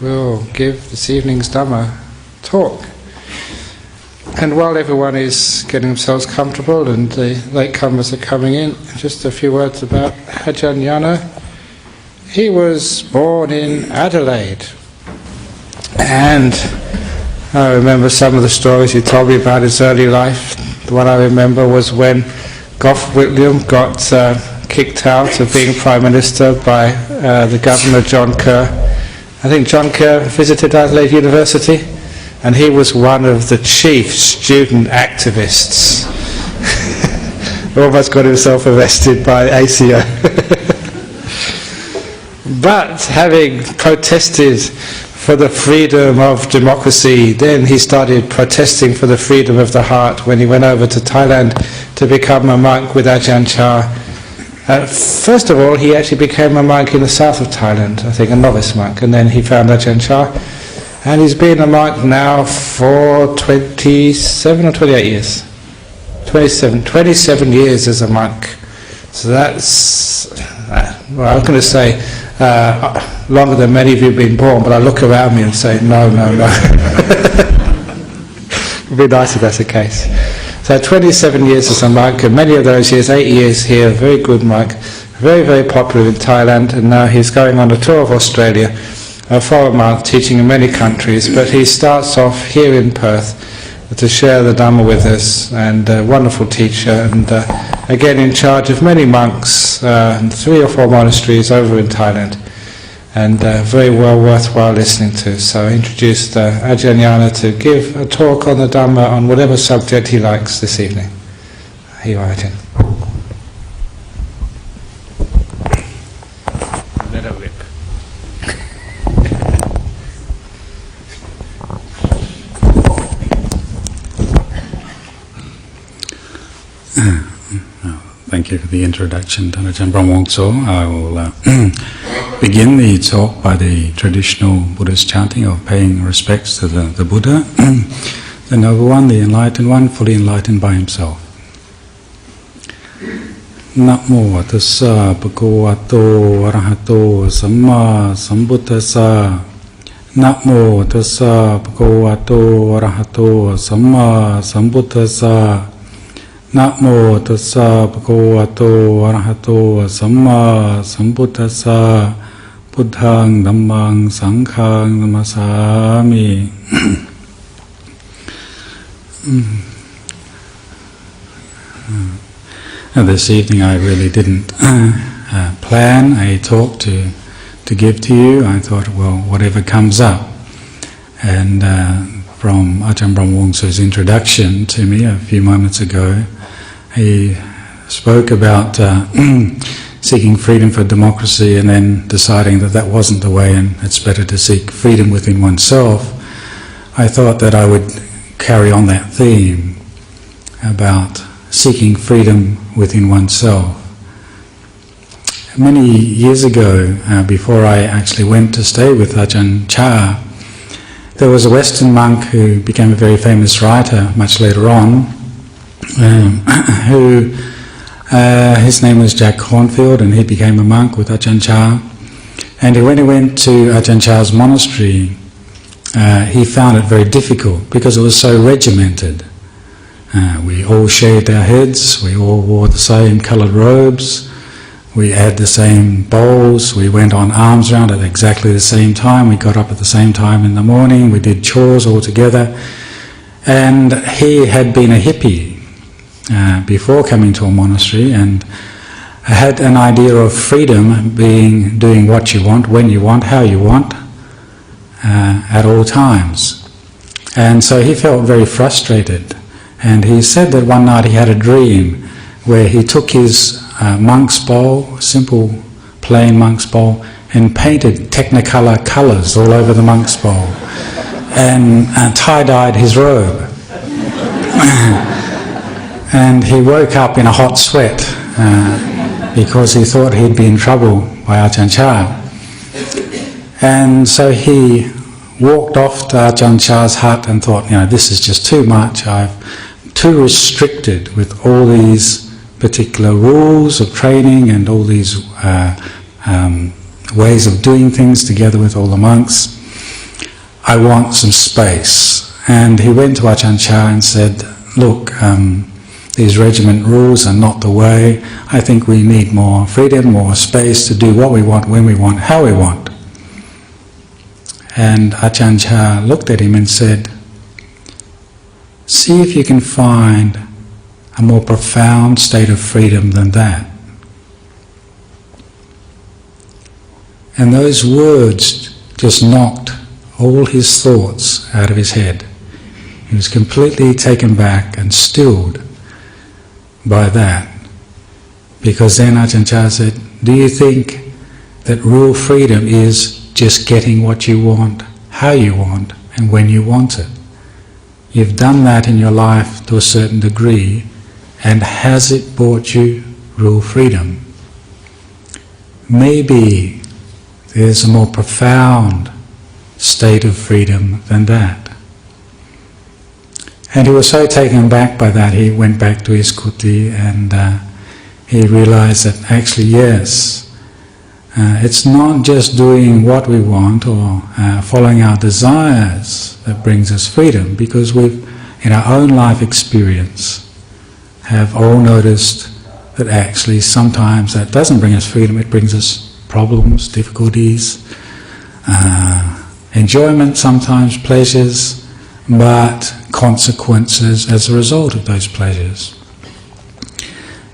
will give this evening's Dhamma talk. And while everyone is getting themselves comfortable and the latecomers are coming in, just a few words about Ajahn Nyana. He was born in Adelaide, and I remember some of the stories he told me about his early life. The one I remember was when Gough Whitlam got kicked out of being Prime Minister by the Governor John Kerr. I think John Kerr visited Adelaide University, and he was one of the chief student activists. Almost got himself arrested by ACO. But having protested for the freedom of democracy, then he started protesting for the freedom of the heart when he went over to Thailand to become a monk with Ajahn Chah. First of all, he actually became a monk in the south of Thailand, I think a novice monk, and then he found Ajahn Chah. And he's been a monk now for 27 or 28 years. 27 years as a monk. So that's, well, I was going to say longer than many of you have been born, but I look around me and say, no. It would be nice if that's the case. So 27 years as a monk, and many of those years, 8 years here, very good monk, very, very popular in Thailand, and now he's going on a tour of Australia for a month, teaching in many countries, but he starts off here in Perth to share the Dhamma with us, and a wonderful teacher, and again in charge of many monks, 3 or 4 monasteries over in Thailand, and very well worthwhile listening to. So I introduced Ajahn Nyana to give a talk on the Dhamma on whatever subject he likes this evening. Here you are, Ajahn. Let it rip. Thank you for the introduction, Ajahn Brahmongso. I will begin the talk by the traditional Buddhist chanting of paying respects to the Buddha, the Noble One, the Enlightened One, fully enlightened by himself. Namo tassa bhagavato arahato samma sambuddhassa. Namo tassa bhagavato arahato samma sambuddhassa. Namo tassa bhagavato arahato samma sambuddhassa. Buddhaṃ Dhammāṃ Saṅghāṃ Namasāmi. This evening I really didn't plan a talk to give to you. I thought, well, whatever comes up. And from Ajahn Brahmongso's introduction to me a few moments ago, he spoke about seeking freedom for democracy and then deciding that that wasn't the way and it's better to seek freedom within oneself. I thought that I would carry on that theme about seeking freedom within oneself. Many years ago, before I actually went to stay with Ajahn Chah, there was a Western monk who became a very famous writer much later on, who his name was Jack Cornfield, and he became a monk with Ajahn Chah. And when he went to Ajahn Chah's monastery, he found it very difficult because it was so regimented. We all shaved our heads, we all wore the same coloured robes, we had the same bowls, we went on alms round at exactly the same time, we got up at the same time in the morning, we did chores all together. And he had been a hippie before coming to a monastery, and had an idea of freedom being doing what you want, when you want, how you want, at all times. And so he felt very frustrated, and he said that one night he had a dream where he took his monk's bowl, simple plain monk's bowl, and painted technicolor colours all over the monk's bowl, and tie-dyed his robe. And he woke up in a hot sweat because he thought he'd be in trouble by Ajahn Chah. And so he walked off to Ajahn Chah's hut and thought, this is just too much. I'm too restricted with all these particular rules of training and all these ways of doing things together with all the monks. I want some space. And he went to Ajahn Chah and said, look, these regiment rules are not the way. I think we need more freedom, more space to do what we want, when we want, how we want. And Ajahn Chah looked at him and said, see if you can find a more profound state of freedom than that. And those words just knocked all his thoughts out of his head. He was completely taken back and stilled by that. Because then Ajahn Chah said, do you think that real freedom is just getting what you want, how you want, and when you want it? You've done that in your life to a certain degree, and has it brought you real freedom? Maybe there's a more profound state of freedom than that. And he was so taken back by that, he went back to his kuti and he realized that actually, yes, it's not just doing what we want or following our desires that brings us freedom, because we've, in our own life experience, have all noticed that actually sometimes that doesn't bring us freedom, it brings us problems, difficulties, enjoyment, sometimes pleasures, but consequences as a result of those pleasures.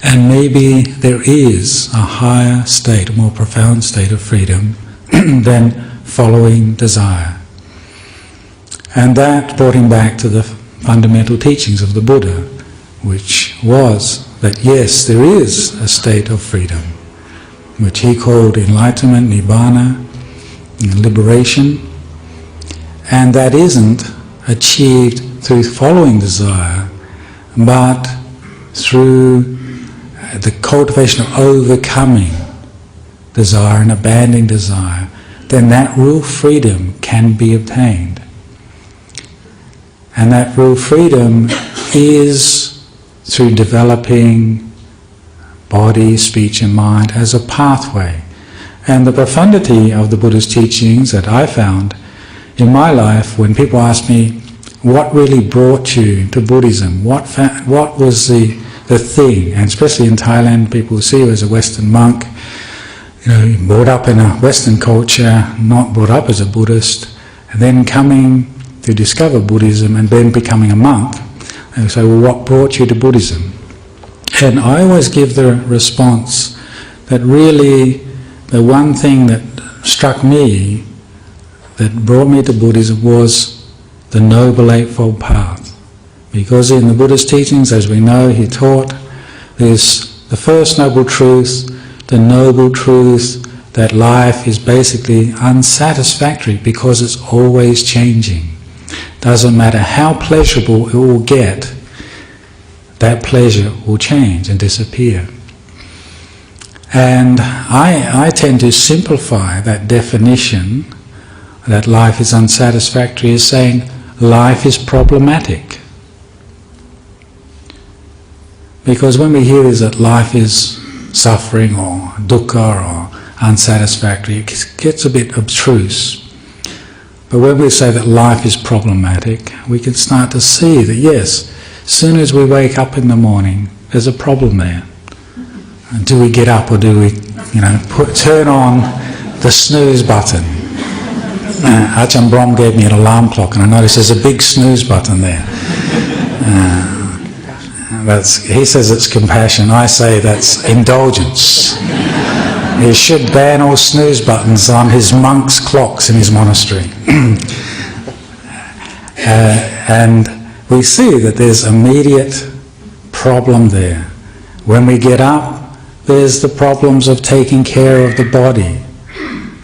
And maybe there is a higher state, a more profound state of freedom than following desire. And that brought him back to the fundamental teachings of the Buddha, which was that yes, there is a state of freedom, which he called enlightenment, nibbana, liberation, and that isn't achieved through following desire, but through the cultivation of overcoming desire and abandoning desire. Then that real freedom can be obtained. And that real freedom is through developing body, speech and mind as a pathway. And the profundity of the Buddha's teachings that I found in my life, when people ask me, what really brought you to Buddhism? What was the thing? And especially in Thailand, people see you as a Western monk, brought up in a Western culture, not brought up as a Buddhist, and then coming to discover Buddhism and then becoming a monk. And say, well, what brought you to Buddhism? And I always give the response that really the one thing that struck me, that brought me to Buddhism, was the Noble Eightfold Path. Because in the Buddha's teachings, as we know, he taught there's the first noble truth, the noble truth that life is basically unsatisfactory because it's always changing. Doesn't matter how pleasurable it will get, that pleasure will change and disappear. And I tend to simplify that definition, that life is unsatisfactory, as saying life is problematic. Because when we hear is that life is suffering or dukkha or unsatisfactory, it gets a bit abstruse. But when we say that life is problematic, we can start to see that yes, as soon as we wake up in the morning, there's a problem there. And do we get up or do we, turn on the snooze button? Ajahn Brahm gave me an alarm clock and I noticed there's a big snooze button there. He says it's compassion, I say that's indulgence. He should ban all snooze buttons on his monks' clocks in his monastery. And we see that there's immediate problem there. When we get up, there's the problems of taking care of the body,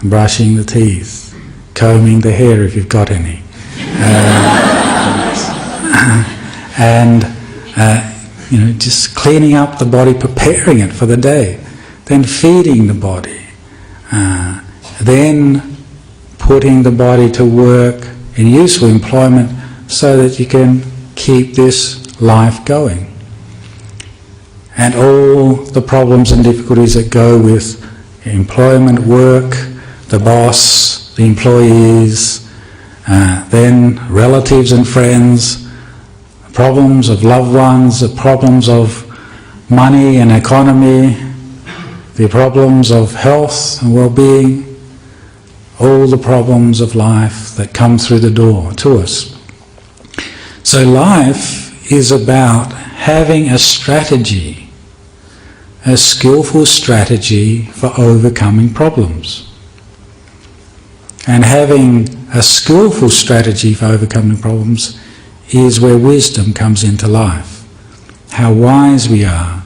brushing the teeth, combing the hair if you've got any, and just cleaning up the body, preparing it for the day, then feeding the body, then putting the body to work in useful employment so that you can keep this life going. And all the problems and difficulties that go with employment, work, the boss, the employees, then relatives and friends, problems of loved ones, the problems of money and economy, the problems of health and well-being, all the problems of life that come through the door to us. So life is about having a strategy, a skillful strategy for overcoming problems. And having a skillful strategy for overcoming problems is where wisdom comes into life. How wise we are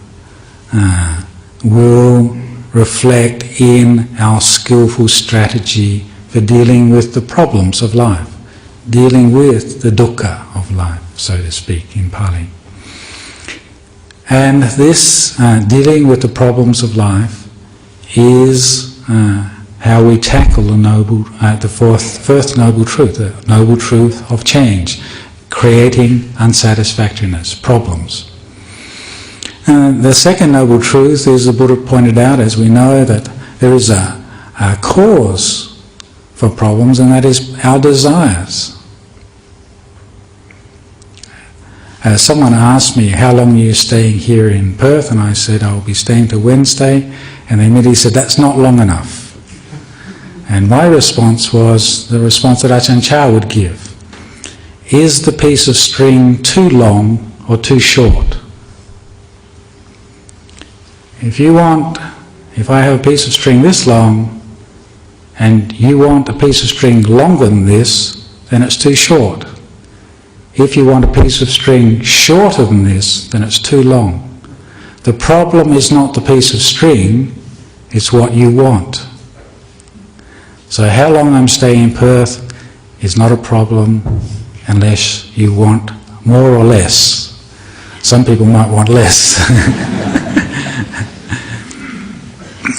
will reflect in our skillful strategy for dealing with the problems of life, dealing with the dukkha of life, so to speak, in Pali. And this dealing with the problems of life is how we tackle the first noble truth, the noble truth of change, creating unsatisfactoriness, problems. The second noble truth is, the Buddha pointed out, as we know, that there is a cause for problems, and that is our desires. Someone asked me, how long are you staying here in Perth? And I said, I'll be staying till Wednesday. And they immediately said, that's not long enough. And my response was the response that Ajahn Chah would give. Is the piece of string too long or too short? If I have a piece of string this long, and you want a piece of string longer than this, then it's too short. If you want a piece of string shorter than this, then it's too long. The problem is not the piece of string, it's what you want. So how long I'm staying in Perth is not a problem unless you want more or less. Some people might want less.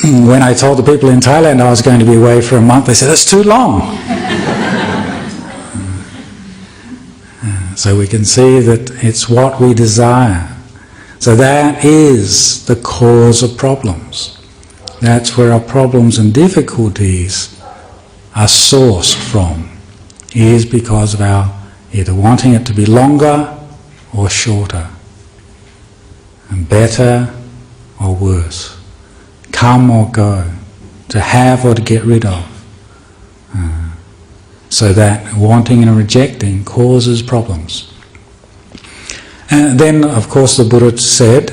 When I told the people in Thailand I was going to be away for a month, they said, that's too long. So we can see that it's what we desire. So that is the cause of problems. That's where our problems and difficulties are sourced from, is because of our either wanting it to be longer or shorter, and better or worse, come or go, to have or to get rid of. So that wanting and rejecting causes problems. And then, of course, the Buddha said,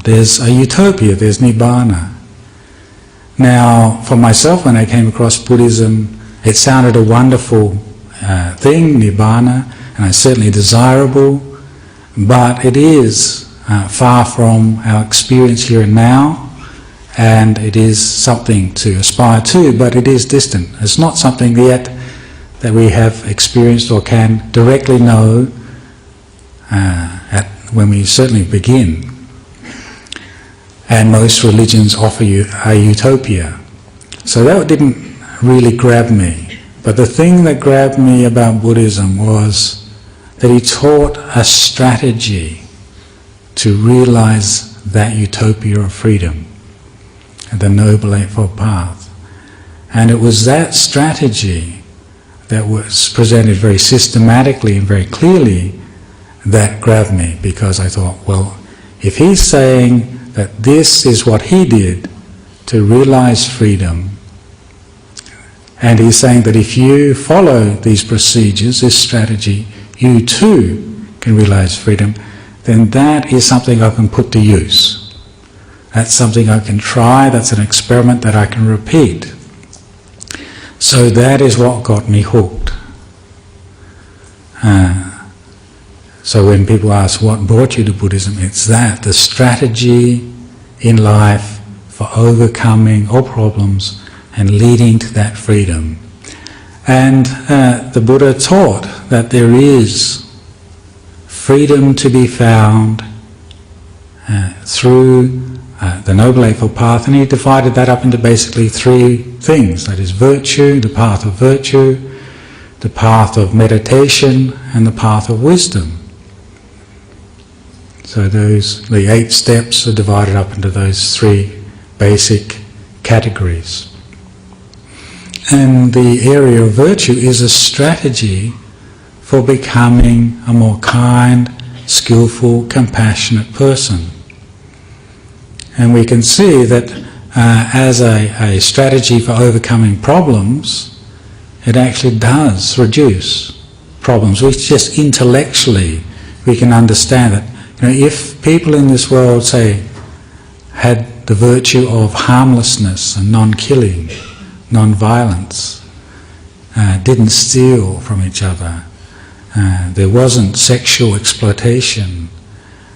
there's a utopia, there's Nibbana. Now, for myself, when I came across Buddhism, it sounded a wonderful thing, Nibbana, and it's certainly desirable, but it is far from our experience here and now, and it is something to aspire to, but it is distant. It's not something yet that we have experienced or can directly know when we certainly begin. And most religions offer you a utopia. So that didn't really grab me. But the thing that grabbed me about Buddhism was that he taught a strategy to realize that utopia of freedom, the Noble Eightfold Path. And it was that strategy that was presented very systematically and very clearly that grabbed me, because I thought, well, if he's saying that this is what he did to realize freedom, and he's saying that if you follow these procedures, this strategy, you too can realize freedom, then that is something I can put to use. That's something I can try, that's an experiment that I can repeat. So that is what got me hooked. So when people ask what brought you to Buddhism, it's that, the strategy in life for overcoming all problems and leading to that freedom. And the Buddha taught that there is freedom to be found through the Noble Eightfold Path, and he divided that up into basically three things. That is virtue, the path of virtue, the path of meditation, and the path of wisdom. So the 8 steps are divided up into those 3 basic categories. And the area of virtue is a strategy for becoming a more kind, skillful, compassionate person. And we can see that as a strategy for overcoming problems, it actually does reduce problems. Which just intellectually we can understand that. If people in this world, say, had the virtue of harmlessness and non-killing, non-violence, didn't steal from each other, there wasn't sexual exploitation,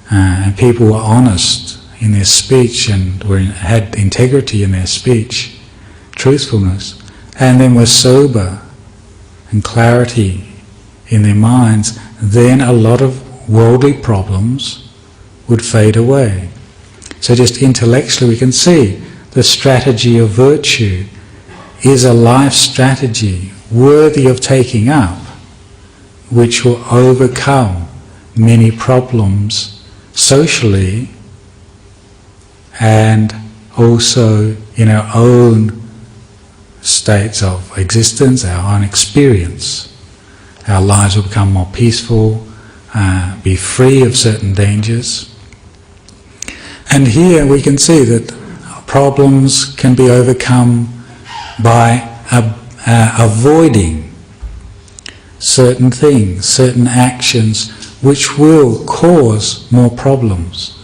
and people were honest in their speech and had integrity in their speech, truthfulness, and then were sober and clarity in their minds, then a lot of worldly problems would fade away. So just intellectually we can see the strategy of virtue is a life strategy worthy of taking up, which will overcome many problems socially and also in our own states of existence, our own experience. Our lives will become more peaceful, be free of certain dangers. And here we can see that problems can be overcome by avoiding certain things, certain actions which will cause more problems.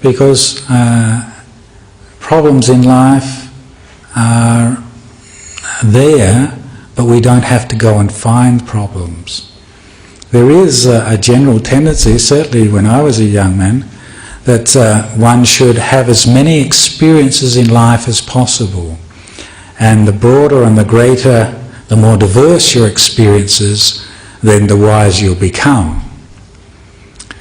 Because problems in life are there, but we don't have to go and find problems. There is a general tendency, certainly when I was a young man, that one should have as many experiences in life as possible. And the broader and the greater, the more diverse your experiences, then the wiser you'll become.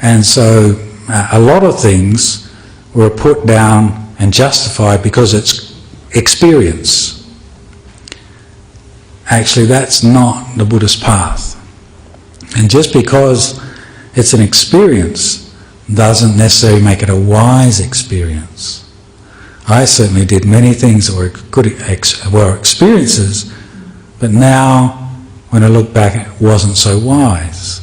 And so a lot of things were put down and justified because it's experience. Actually, that's not the Buddhist path. And just because it's an experience doesn't necessarily make it a wise experience. I certainly did many things that were good were experiences, but now, when I look back, it wasn't so wise.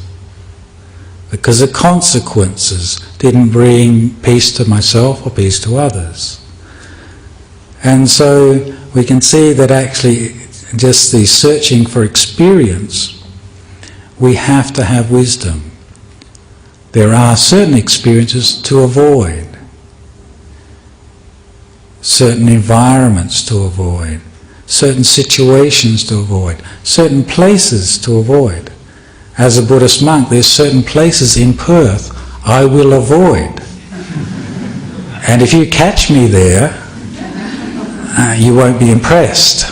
Because the consequences didn't bring peace to myself or peace to others. And so we can see that actually just the searching for experience, we have to have wisdom. There are certain experiences to avoid, certain environments to avoid, certain situations to avoid, certain places to avoid. As a Buddhist monk, there's certain places in Perth I will avoid. And if you catch me there, you won't be impressed.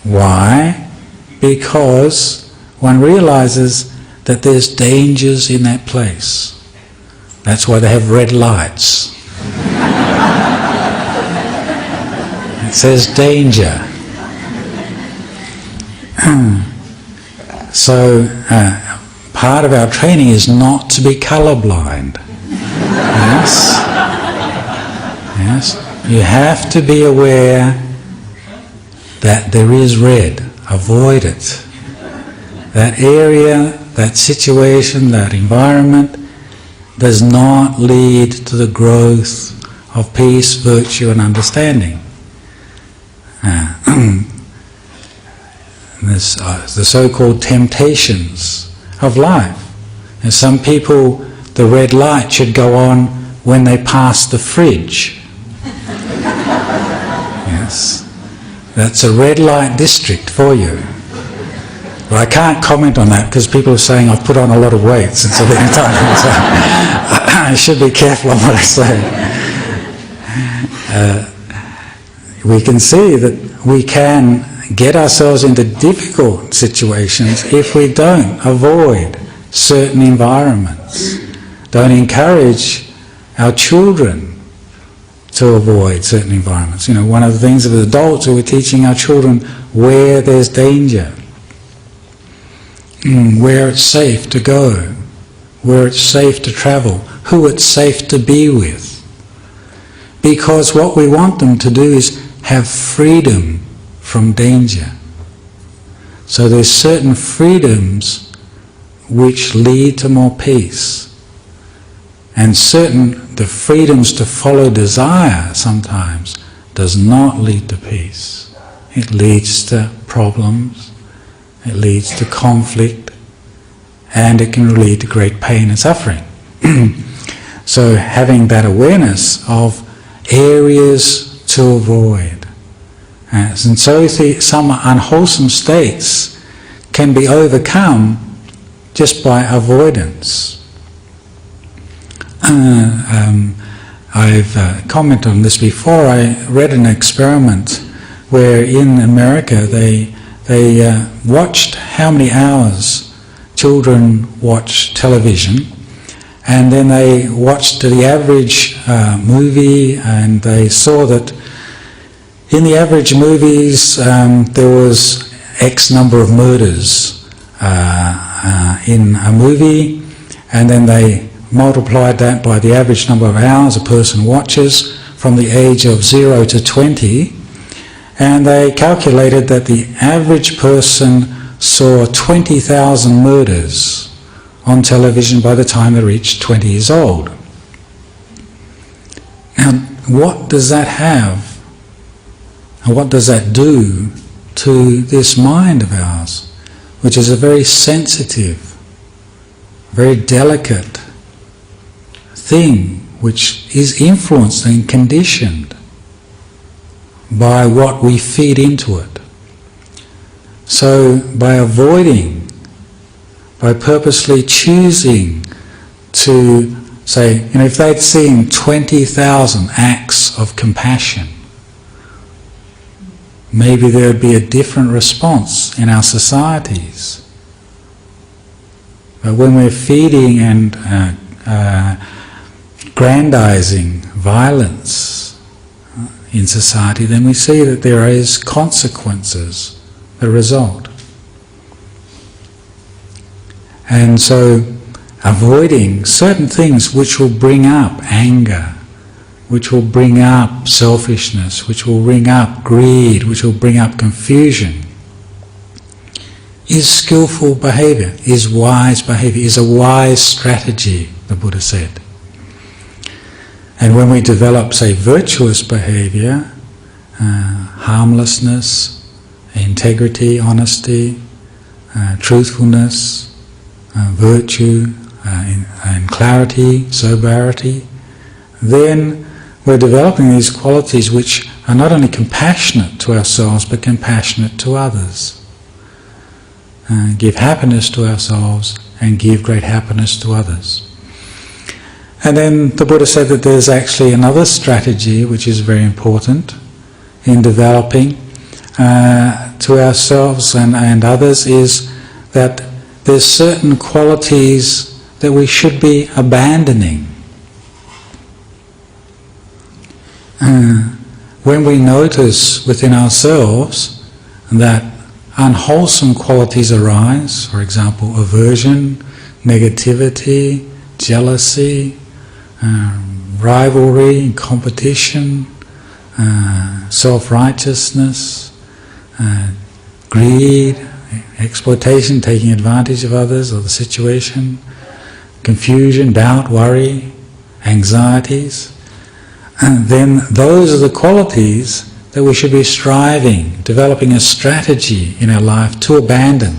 Why? Because one realizes that there's dangers in that place. That's why they have red lights. It says danger. So part of our training is not to be colourblind. Yes? Yes? You have to be aware that there is red. Avoid it. That area, that situation, that environment does not lead to the growth of peace, virtue and understanding. There's the so-called temptations of life. And some people, the red light should go on when they pass the fridge. Yes. That's a red light district for you. But I can't comment on that because people are saying I've put on a lot of weight since I've been in Thailand. So I should be careful on what I say. We can see that we can get ourselves into difficult situations if we don't avoid certain environments, don't encourage our children to avoid certain environments. You know, one of the things of adults who are teaching our children where there's danger, where it's safe to go, where it's safe to travel, who it's safe to be with. Because what we want them to do is have freedom from danger. So there's certain freedoms which lead to more peace. And the freedoms to follow desire sometimes does not lead to peace. It leads to problems, it leads to conflict, and it can lead to great pain and suffering. So having that awareness of areas to avoid. And so some unwholesome states can be overcome just by avoidance. I've commented on this before. I read an experiment where in America they watched how many hours children watch television, and then they watched the average movie, and they saw that in the average movies there was X number of murders in a movie, and then they multiplied that by the average number of hours a person watches from the age of 0 to 20, and they calculated that the average person saw 20,000 murders on television by the time they reached 20 years old. And what does that have, and what does that do to this mind of ours, which is a very sensitive, very delicate thing, which is influenced and conditioned by what we feed into it. So by avoiding, by purposely choosing to say, if they'd seen 20,000 acts of compassion, maybe there would be a different response in our societies. But when we're feeding and grandizing violence in society, then we see that there is consequences that result. And so avoiding certain things which will bring up anger, which will bring up selfishness, which will bring up greed, which will bring up confusion, is skillful behaviour, is wise behaviour, is a wise strategy, the Buddha said. And when we develop, say, virtuous behaviour, harmlessness, integrity, honesty, truthfulness, virtue, and clarity, sobriety, then we're developing these qualities which are not only compassionate to ourselves but compassionate to others. Give happiness to ourselves and give great happiness to others. And then the Buddha said that there's actually another strategy which is very important in developing to ourselves and others, is that there's certain qualities that we should be abandoning. When we notice within ourselves that unwholesome qualities arise, for example, aversion, negativity, jealousy, rivalry, competition, self-righteousness, greed, exploitation, taking advantage of others or the situation, confusion, doubt, worry, anxieties, and then those are the qualities that we should be striving, developing a strategy in our life to abandon.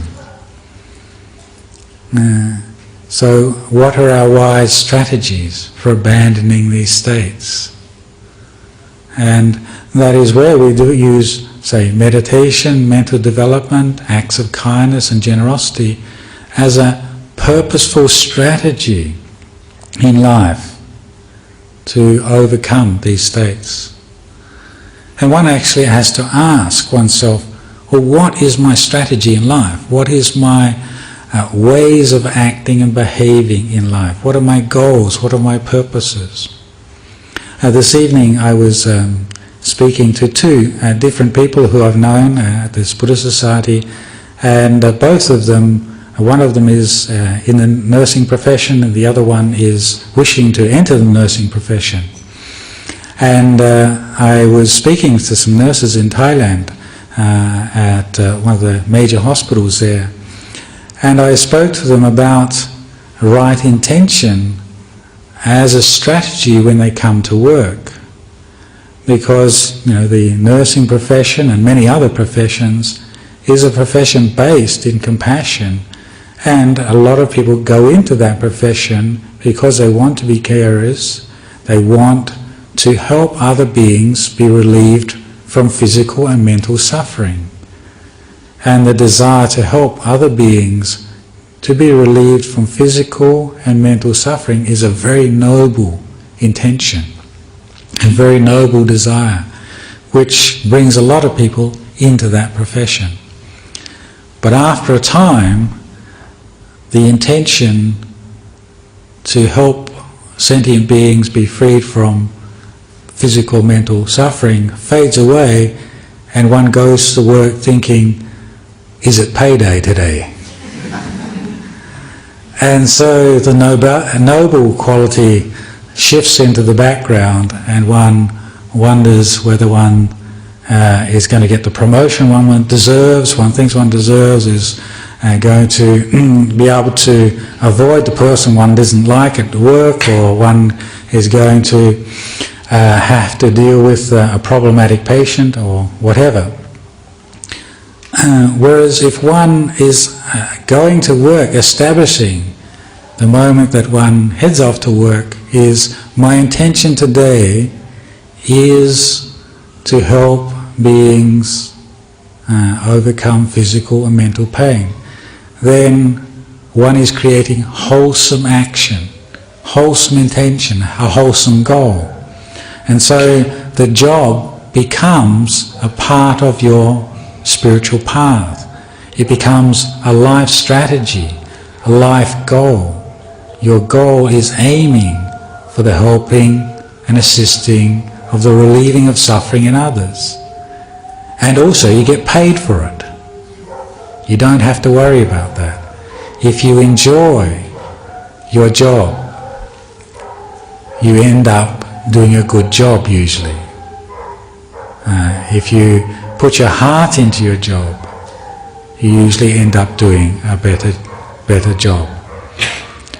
So what are our wise strategies for abandoning these states? And that is where we do use, say, meditation, mental development, acts of kindness and generosity as a purposeful strategy in life to overcome these states. And one actually has to ask oneself, well, what is my strategy in life? What is my ways of acting and behaving in life? What are my goals? What are my purposes? This evening I was speaking to two different people who I've known at this Buddhist Society, and both of them, one of them is in the nursing profession and the other one is wishing to enter the nursing profession. And I was speaking to some nurses in Thailand at one of the major hospitals there, and I spoke to them about right intention as a strategy when they come to work, because the nursing profession and many other professions is a profession based in compassion, and a lot of people go into that profession because they want to be carers, they want to help other beings be relieved from physical and mental suffering. And the desire to help other beings to be relieved from physical and mental suffering is a very noble intention, a very noble desire, which brings a lot of people into that profession. But after a time, the intention to help sentient beings be freed from physical, mental suffering fades away, and one goes to work thinking, is it payday today? And so the noble quality shifts into the background, and one wonders whether one is going to get the promotion one deserves, one thinks one deserves, is going to be able to avoid the person one doesn't like at work, or one is going to have to deal with a problematic patient or whatever. Whereas if one is going to work, establishing the moment that one heads off to work is, my intention today is to help beings overcome physical and mental pain, then one is creating wholesome action, wholesome intention, a wholesome goal. And so the job becomes a part of your spiritual path. It becomes a life strategy, a life goal. Your goal is aiming for the helping and assisting of the relieving of suffering in others. And also you get paid for it. You don't have to worry about that. If you enjoy your job, you end up doing a good job usually. If you put your heart into your job, you usually end up doing a better job.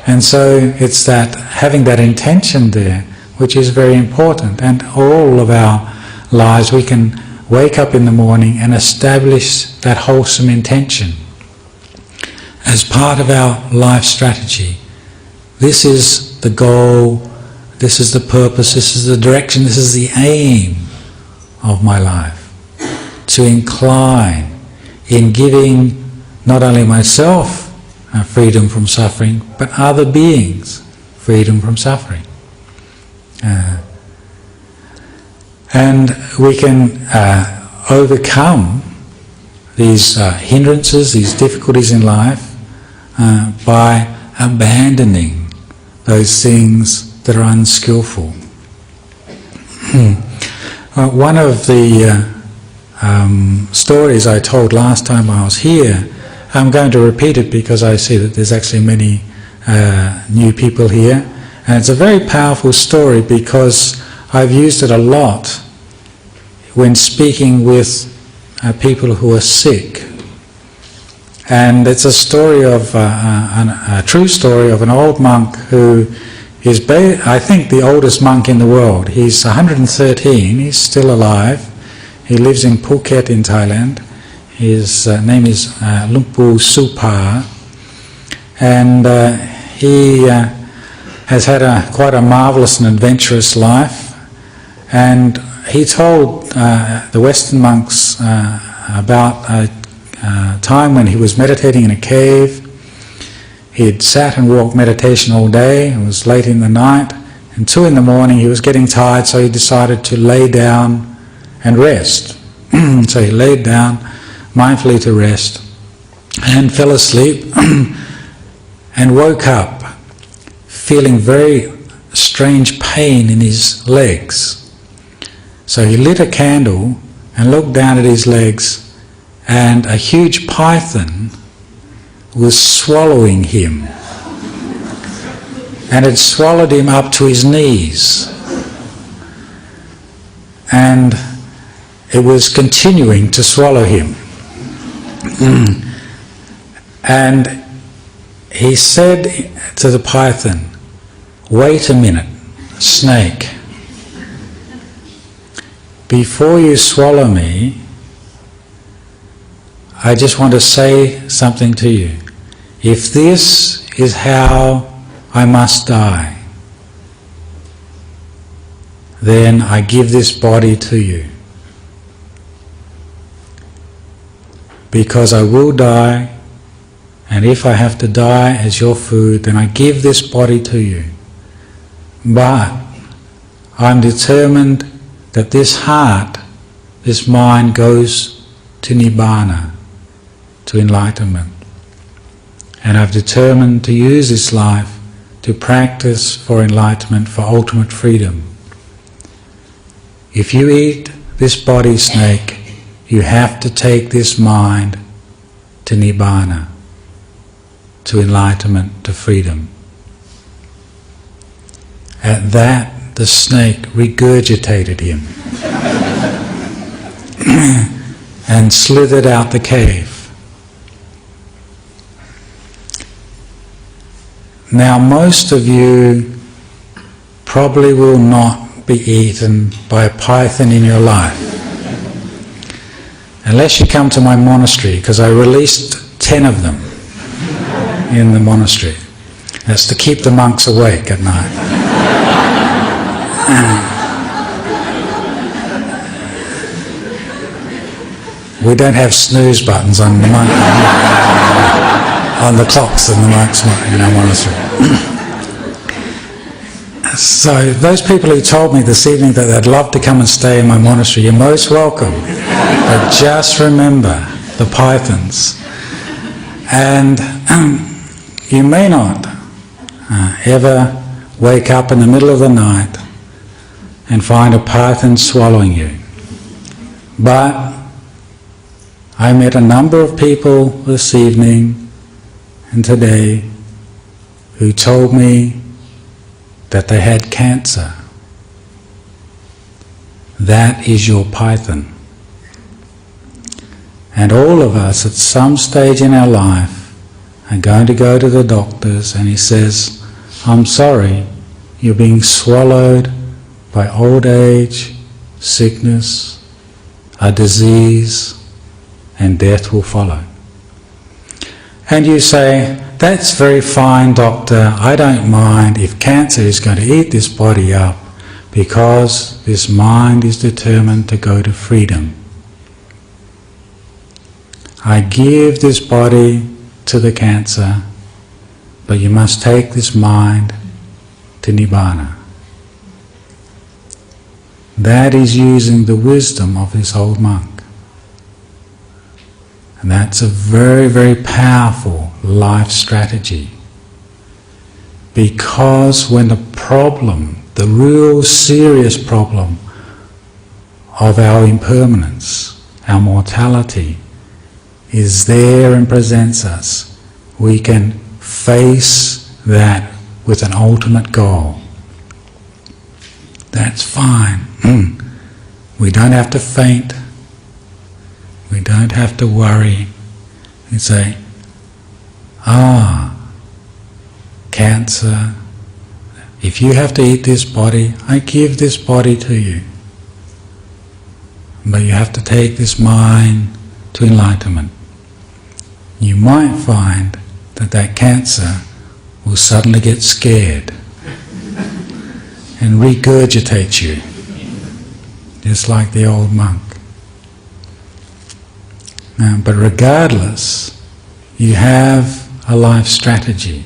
And so it's that having that intention there which is very important, and all of our lives we can wake up in the morning and establish that wholesome intention as part of our life strategy. This is the goal, this is the purpose, this is the direction, this is the aim of my life. To incline in giving not only myself freedom from suffering, but other beings freedom from suffering. And we can overcome these hindrances, these difficulties in life by abandoning those things that are unskillful. One of the stories I told last time I was here, I'm going to repeat it because I see that there's actually many new people here, and it's a very powerful story because I've used it a lot when speaking with people who are sick. And it's a story of a true story of an old monk who is, I think, the oldest monk in the world. He's 113, he's still alive. He lives in Phuket in Thailand. His name is Lumpu Supa, and he has had quite a marvellous and adventurous life. And he told the Western monks about a time when he was meditating in a cave. He had sat and walked meditation all day. It was late in the night, and 2 in the morning he was getting tired, so he decided to lay down and rest. So he laid down mindfully to rest and fell asleep and woke up feeling very strange pain in his legs. So he lit a candle and looked down at his legs, and a huge python was swallowing him, and it swallowed him up to his knees. and it was continuing to swallow him. And he said to the python, "Wait a minute, snake. Before you swallow me, I just want to say something to you. If this is how I must die, then I give this body to you. Because I will die, and if I have to die as your food, then I give this body to you. But I'm determined that this heart, this mind goes to Nibbana, to enlightenment. And I've determined to use this life to practice for enlightenment, for ultimate freedom. If you eat this body, snake, you have to take this mind to Nibbana, to enlightenment, to freedom." At that, the snake regurgitated him and slithered out the cave. Now, most of you probably will not be eaten by a python in your life, unless you come to my monastery, because I released 10 of them in the monastery. That's to keep the monks awake at night. We don't have snooze buttons on the on the clocks in the monks' in our monastery. So those people who told me this evening that they'd love to come and stay in my monastery, you're most welcome. But just remember the pythons. And you may not ever wake up in the middle of the night and find a python swallowing you. But I met a number of people this evening and today who told me that they had cancer. That is your python. And all of us at some stage in our life are going to go to the doctors and he says, "I'm sorry, you're being swallowed by old age, sickness, a disease, and death will follow." And you say, "That's very fine, doctor. I don't mind if cancer is going to eat this body up because this mind is determined to go to freedom. I give this body to the cancer, but you must take this mind to Nibbana." That is using the wisdom of this old monk. And that's a very, very powerful life strategy. Because when the problem, the real serious problem of our impermanence, our mortality, is there and presents us, we can face that with an ultimate goal. That's fine. We don't have to faint. We don't have to worry. We say, cancer, if you have to eat this body, I give this body to you. But you have to take this mind to enlightenment. You might find that that cancer will suddenly get scared and regurgitate you, just like the old monk. But regardless, you have a life strategy,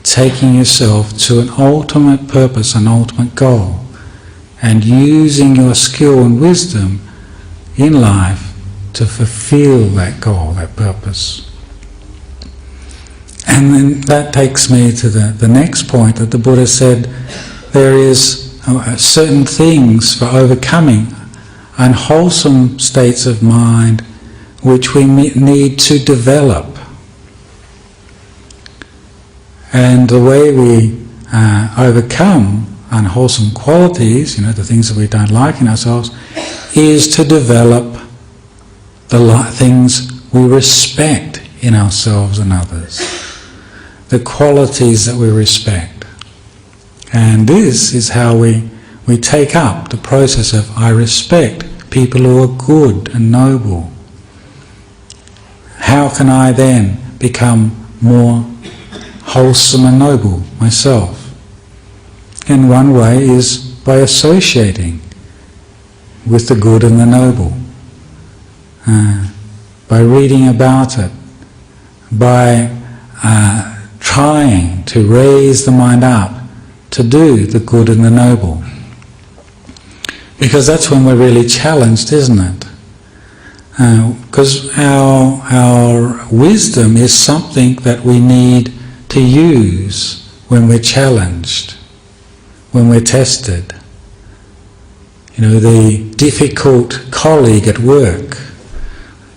taking yourself to an ultimate purpose, an ultimate goal, and using your skill and wisdom in life to fulfill that goal, that purpose. And then that takes me to the next point that the Buddha said, there is certain things for overcoming unwholesome states of mind which we need to develop. And the way we overcome unwholesome qualities, the things that we don't like in ourselves, is to develop the things we respect in ourselves and others, the qualities that we respect. And this is how we take up the process of I respect people who are good and noble. How can I then become more wholesome and noble myself? And one way is by associating with the good and the noble, by reading about it, by trying to raise the mind up to do the good and the noble. Because that's when we're really challenged, isn't it? Because our wisdom is something that we need to use when we're challenged, when we're tested. The difficult colleague at work,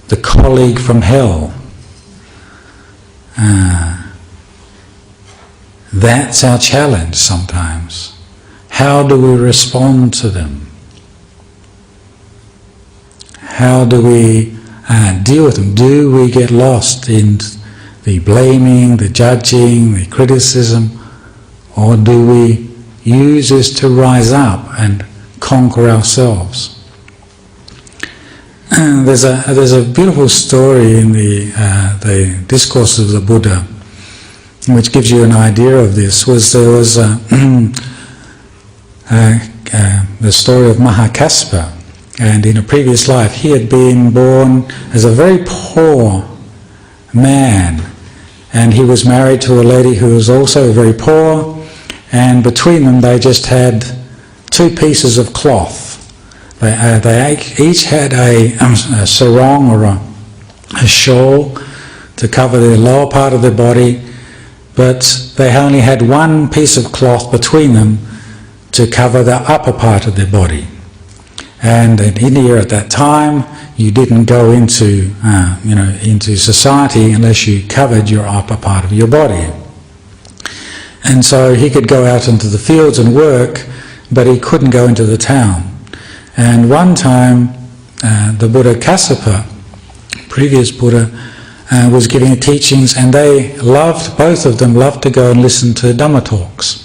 the colleague from hell, that's our challenge sometimes. How do we respond to them? How do we deal with them? Do we get lost in the blaming, the judging, the criticism, or do we use this to rise up and conquer ourselves? There's a beautiful story in the discourses of the Buddha, which gives you an idea of this. There was the story of Mahakassapa, and in a previous life he had been born as a very poor man, and he was married to a lady who was also very poor, and between them they just had 2 pieces of cloth. They each had a sarong or a shawl to cover the lower part of their body, but they only had 1 piece of cloth between them to cover the upper part of their body. And in India at that time, you didn't go into society unless you covered your upper part of your body. And so he could go out into the fields and work, but he couldn't go into the town. And one time, the Buddha Kassapa, previous Buddha, was giving teachings, and both of them loved to go and listen to Dhamma talks.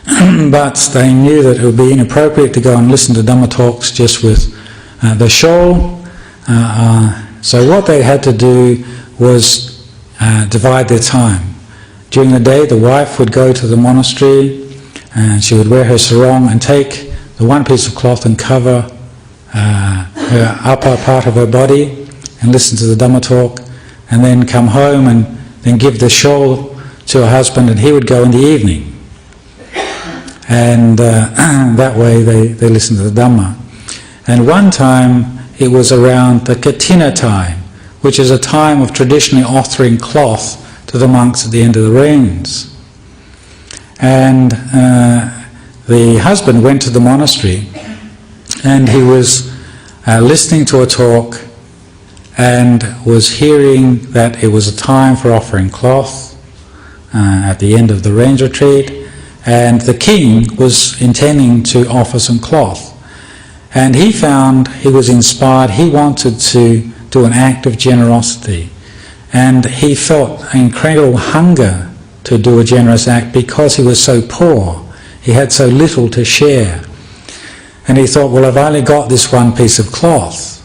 But they knew that it would be inappropriate to go and listen to Dhamma talks just with the shawl. So what they had to do was divide their time. During the day, the wife would go to the monastery, and she would wear her sarong and take the 1 piece of cloth and cover her upper part of her body and listen to the Dhamma talk, and then come home and then give the shawl to her husband, and he would go in the evening. And that way they listened to the Dhamma. And one time it was around the Katina time, which is a time of traditionally offering cloth to the monks at the end of the rains. And the husband went to the monastery, and he was listening to a talk and was hearing that it was a time for offering cloth at the end of the rains retreat, and the king was intending to offer some cloth. And he found he was inspired, he wanted to do an act of generosity, and he felt an incredible hunger to do a generous act because he was so poor. He had so little to share. And he thought, well, I've only got this 1 piece of cloth,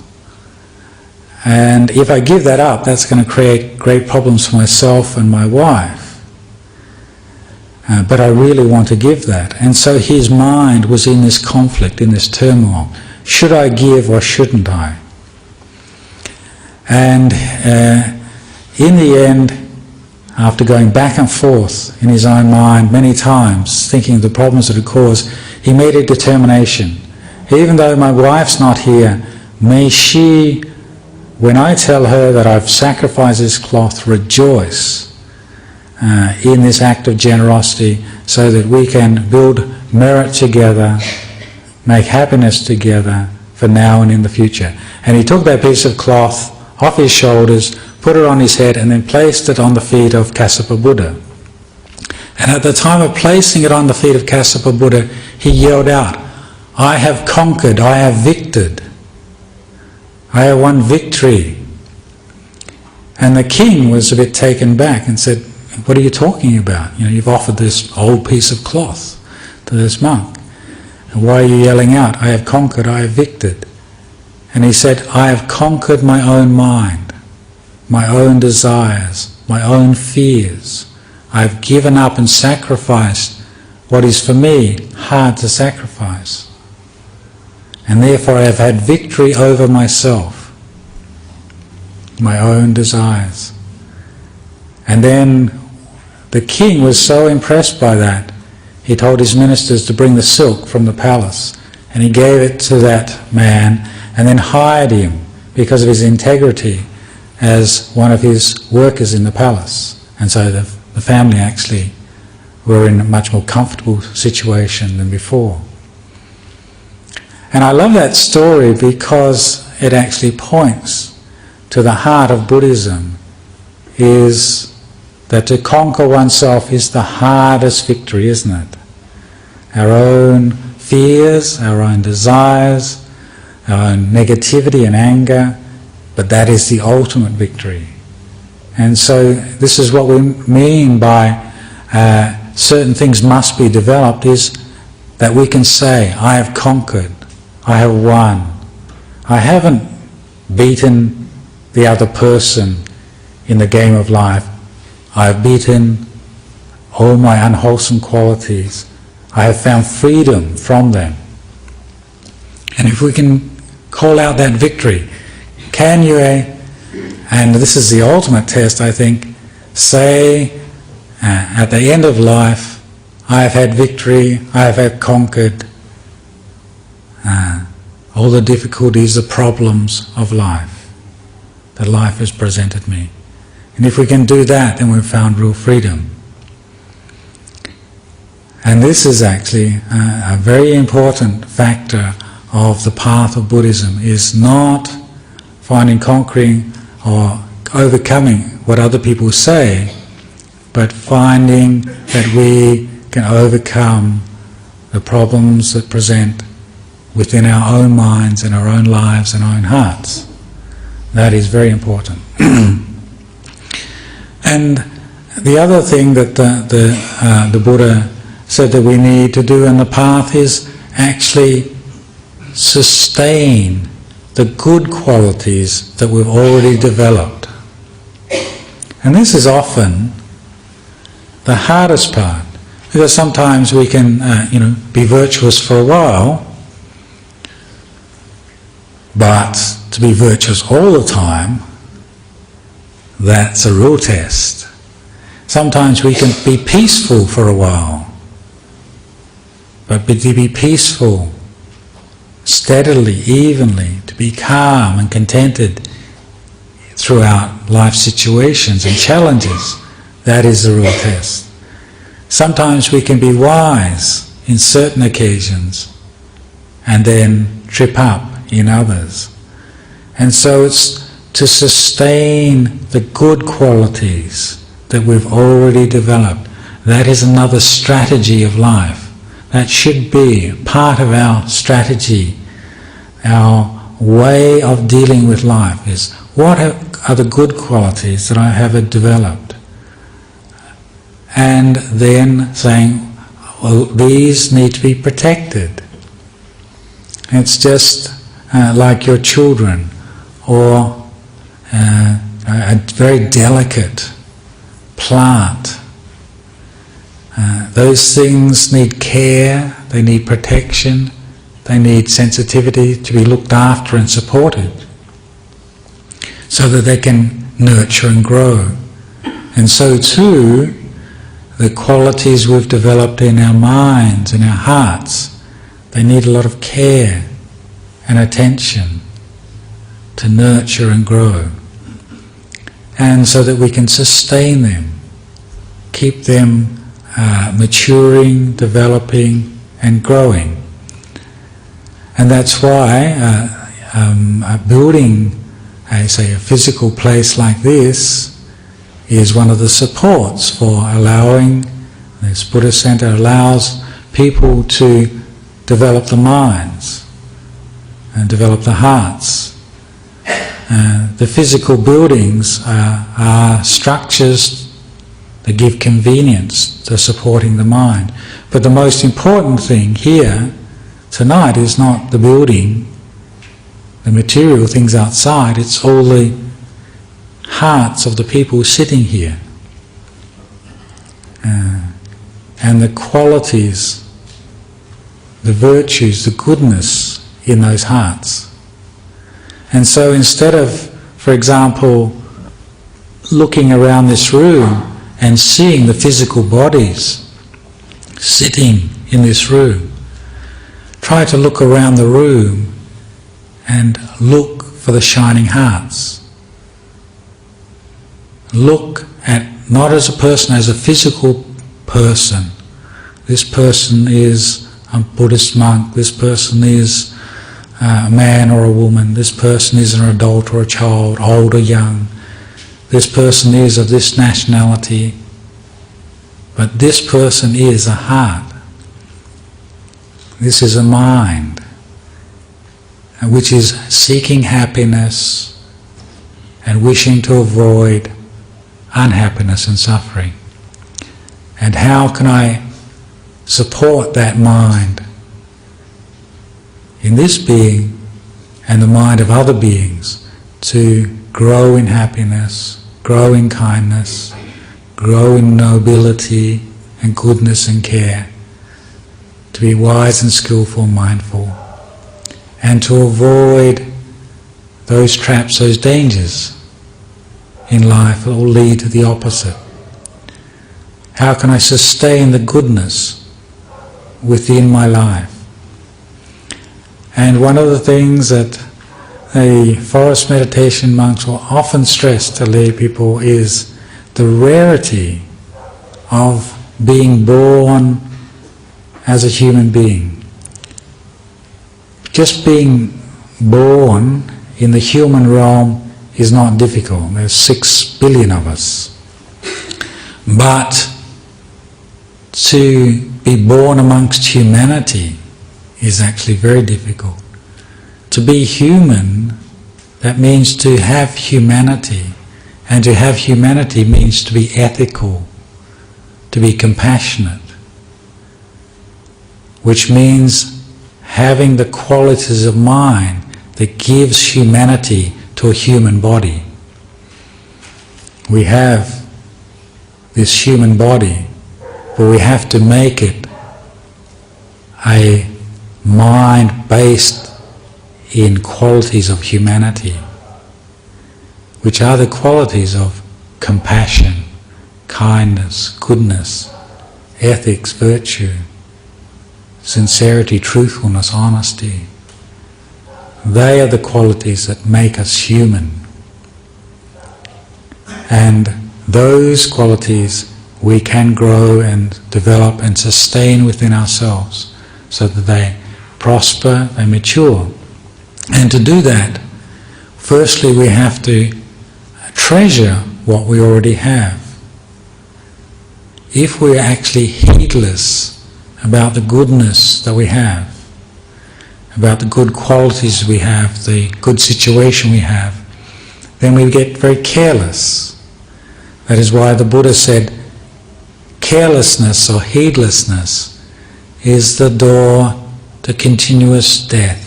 and if I give that up, that's going to create great problems for myself and my wife. But I really want to give that. And so his mind was in this conflict, in this turmoil. Should I give or shouldn't I? And in the end, after going back and forth in his own mind many times, thinking of the problems that it caused, he made a determination. Even though my wife's not here, may she, when I tell her that I've sacrificed this cloth, rejoice in this act of generosity, so that we can build merit together, make happiness together for now and in the future. And he took that piece of cloth off his shoulders, put it on his head, and then placed it on the feet of Kassapa Buddha. And at the time of placing it on the feet of Kassapa Buddha, he yelled out, "I have conquered, I have victored. I have won victory." And the king was a bit taken back and said, "What are you talking about? You've offered this old piece of cloth to this monk. And why are you yelling out, 'I have conquered, I have victored'?" And he said, "I have conquered my own mind, my own desires, my own fears. I have given up and sacrificed what is for me hard to sacrifice. And therefore I have had victory over myself, my own desires." And then the king was so impressed by that, he told his ministers to bring the silk from the palace, and he gave it to that man and then hired him because of his integrity as one of his workers in the palace. And so the family actually were in a much more comfortable situation than before. And I love that story because it actually points to the heart of Buddhism, is that to conquer oneself is the hardest victory, isn't it? Our own fears, our own desires, our own negativity and anger, but that is the ultimate victory. And so this is what we mean by certain things must be developed, is that we can say, "I have conquered, I have won. I haven't beaten the other person in the game of life. I have beaten all my unwholesome qualities. I have found freedom from them." And if we can call out that victory, can you, and this is the ultimate test, I think, say at the end of life, "I have had victory, I have had conquered all the difficulties, the problems of life that life has presented me." And if we can do that, then we've found real freedom. And this is actually a very important factor of the path of Buddhism, is not finding, conquering or overcoming what other people say, but finding that we can overcome the problems that present within our own minds and our own lives and our own hearts. That is very important. And the other thing that the Buddha said that we need to do in the path is actually sustain the good qualities that we've already developed. And this is often the hardest part, because sometimes we can be virtuous for a while, but to be virtuous all the time, that's a real test. Sometimes we can be peaceful for a while, but to be peaceful steadily, evenly, to be calm and contented throughout life situations and challenges, that is the real test. Sometimes we can be wise in certain occasions and then trip up in others. And so it's to sustain the good qualities that we've already developed. That is another strategy of life. That should be part of our strategy, our way of dealing with life, is what are the good qualities that I have developed? And then saying, well, these need to be protected. It's just like your children, or a very delicate plant. Those things need care, they need protection, they need sensitivity to be looked after and supported so that they can nurture and grow. And so too, the qualities we've developed in our minds, in our hearts, they need a lot of care and attention to nurture and grow, and so that we can sustain them, keep them maturing, developing and growing. And that's why building, say, a physical place like this is one of the supports for allowing This Buddhist centre allows people to develop the minds and develop the hearts. The physical buildings are structures that give convenience to supporting the mind. But the most important thing here tonight is not the building, the material things outside, it's all the hearts of the people sitting here. And the qualities, the virtues, the goodness in those hearts. And so instead of, for example, looking around this room and seeing the physical bodies sitting in this room, try to look around the room and look for the shining hearts. Look at not as a person, as a physical person. This person is a Buddhist monk, this person is a man or a woman, this person is an adult or a child, old or young, this person is of this nationality, but this person is a heart. This is a mind which is seeking happiness and wishing to avoid unhappiness and suffering. And how can I support that mind in this being and the mind of other beings to grow in happiness, grow in kindness, grow in nobility and goodness and care, to be wise and skillful and mindful, and to avoid those traps, those dangers in life that will lead to the opposite. How can I sustain the goodness within my life? And one of the things that the forest meditation monks will often stress to lay people is the rarity of being born as a human being. Just being born in the human realm is not difficult. There's 6 billion of us. But to be born amongst humanity is actually very difficult. To be human, that means to have humanity. And to have humanity means to be ethical, to be compassionate, which means having the qualities of mind that gives humanity to a human body. We have this human body, but we have to make it a mind based in qualities of humanity, which are the qualities of compassion, kindness, goodness, ethics, virtue, sincerity, truthfulness, honesty. They are the qualities that make us human. And those qualities we can grow and develop and sustain within ourselves so that they prosper, they mature. And to do that, firstly we have to treasure what we already have. If we're actually heedless about the goodness that we have, about the good qualities we have, the good situation we have, then we get very careless. That is why the Buddha said carelessness or heedlessness is the door to continuous death.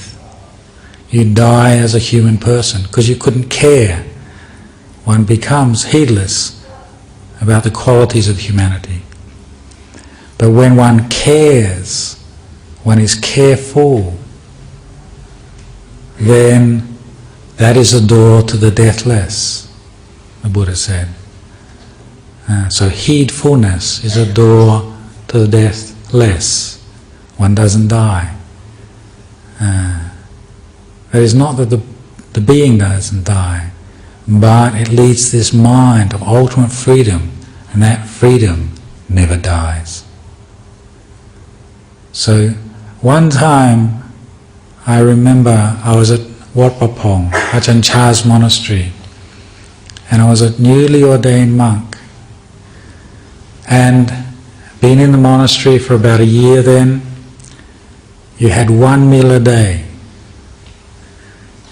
You die as a human person because you couldn't care. One becomes heedless about the qualities of humanity. But when one cares, one is careful, then that is a door to the deathless, the Buddha said. So heedfulness is a door to the deathless. One doesn't die. That is not that the being doesn't die, but it leads this mind of ultimate freedom, and that freedom never dies. So one time I remember I was at Wat Papong, Ajahn Chah's monastery, and I was a newly ordained monk. And been in the monastery for about a year then. You had one meal a day.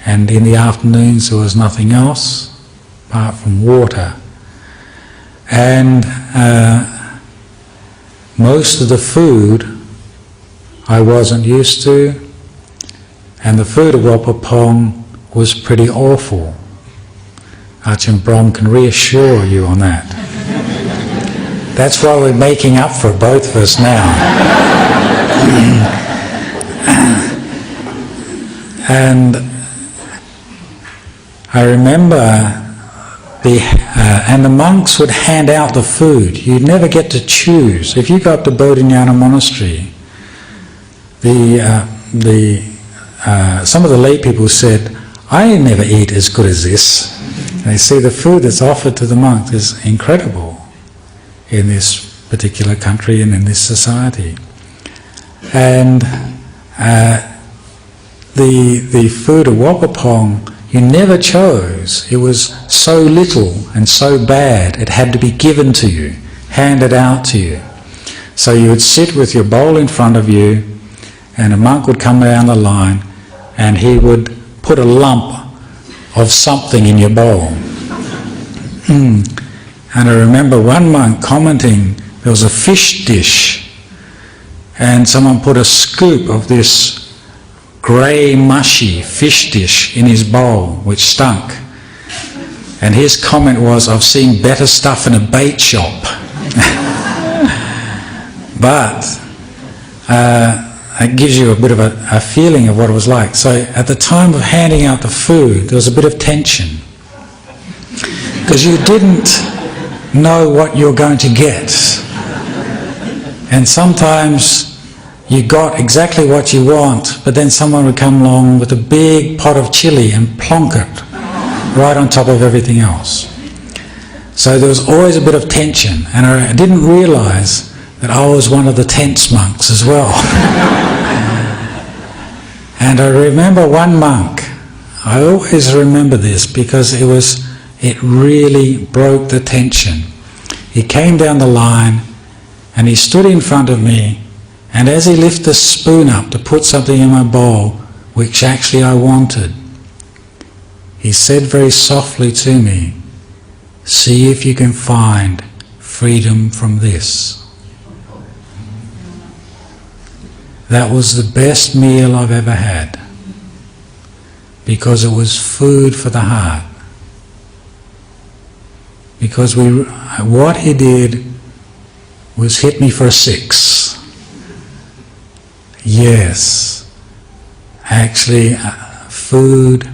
And in the afternoons there was nothing else apart from water. And most of the food I wasn't used to, and the food of Wapapong was pretty awful. Ajahn Brahm can reassure you on that. That's why we're making up for it, both of us now. And I remember and the monks would hand out the food. You'd never get to choose. If you go up to Bodhinyana Monastery, some of the lay people said, I never eat as good as this. And they see the food that's offered to the monks is incredible in this particular country and in this society. And the food of Wapapong, you never chose. It was so little and so bad, it had to be given to you, handed out to you. So you would sit with your bowl in front of you, and a monk would come down the line and he would put a lump of something in your bowl. And I remember one monk commenting, there was a fish dish and someone put a scoop of this grey mushy fish dish in his bowl which stunk, and his comment was, I've seen better stuff in a bait shop. But it gives you a bit of a feeling of what it was like. So at the time of handing out the food, there was a bit of tension because you didn't know what you're going to get, and sometimes you got exactly what you want, but then someone would come along with a big pot of chili and plonk it right on top of everything else. So there was always a bit of tension, and I didn't realise that I was one of the tense monks as well. And I remember one monk, I always remember this because it really broke the tension. He came down the line and he stood in front of me, and as he lifted the spoon up to put something in my bowl, which actually I wanted, he said very softly to me, see if you can find freedom from this. That was the best meal I've ever had, because it was food for the heart. Because what he did was hit me for a 6. Yes, actually food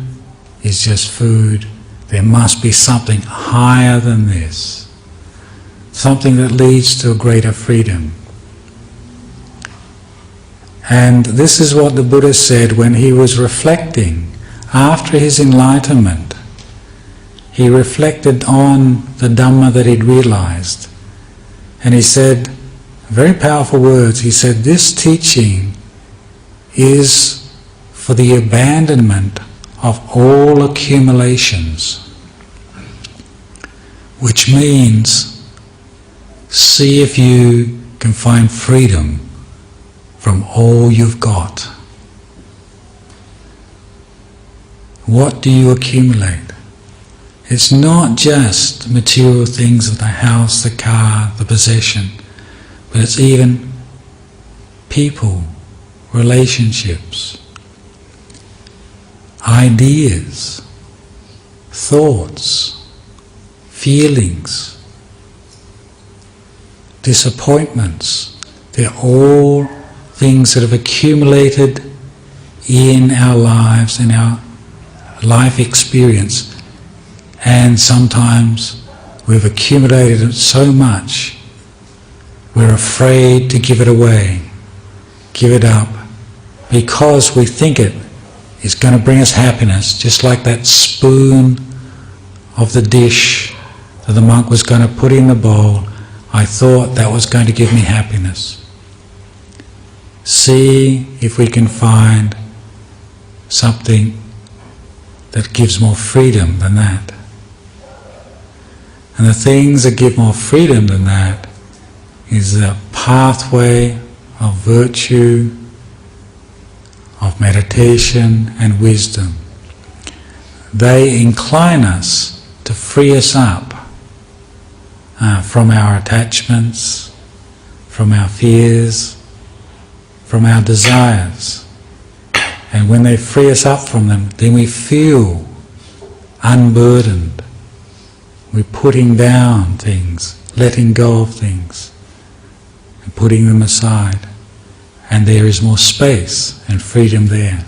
is just food. There must be something higher than this, something that leads to a greater freedom. And this is what the Buddha said when he was reflecting after his enlightenment. He reflected on the Dhamma that he'd realized, and he said very powerful words. He said, this teaching is for the abandonment of all accumulations, which means see if you can find freedom from all you've got. What do you accumulate? It's not just material things of the house, the car, the possession, but it's even people, relationships, ideas, thoughts, feelings, disappointments. They're all things that have accumulated in our lives, in our life experience, and sometimes we've accumulated it so much we're afraid to give it away, give it up, because we think it is going to bring us happiness, just like that spoon of the dish that the monk was going to put in the bowl. I thought that was going to give me happiness. See if we can find something that gives more freedom than that. And the things that give more freedom than that is a pathway of virtue, of meditation and wisdom. They incline us to free us up from our attachments, from our fears, from our desires. And when they free us up from them, then we feel unburdened. We're putting down things, letting go of things, and putting them aside. And there is more space and freedom there.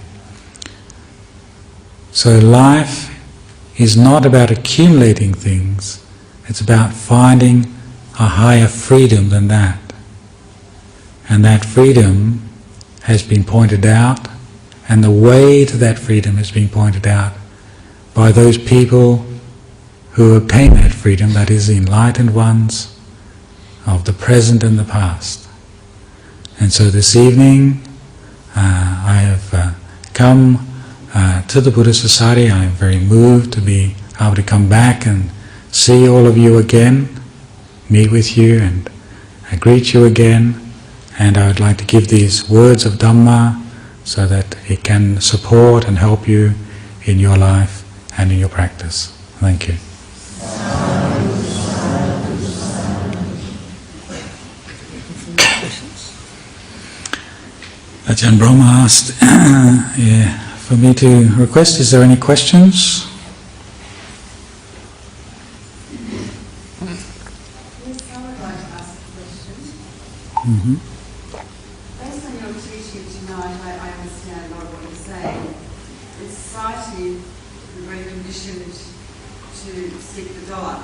So life is not about accumulating things, it's about finding a higher freedom than that. And that freedom has been pointed out, and the way to that freedom has been pointed out by those people who obtain that freedom, that is, the enlightened ones of the present and the past. And so this evening I have come to the Buddhist Society. I am very moved to be able to come back and see all of you again, meet with you and greet you again. And I would like to give these words of Dhamma so that it can support and help you in your life and in your practice. Thank you. Ajahn Brahma asked for me to request, is there any questions? Yes, I would like to ask a question. Mm-hmm. Based on your teaching tonight, I understand a lot of what you're saying. In society, we're very conditioned to seek the dollar.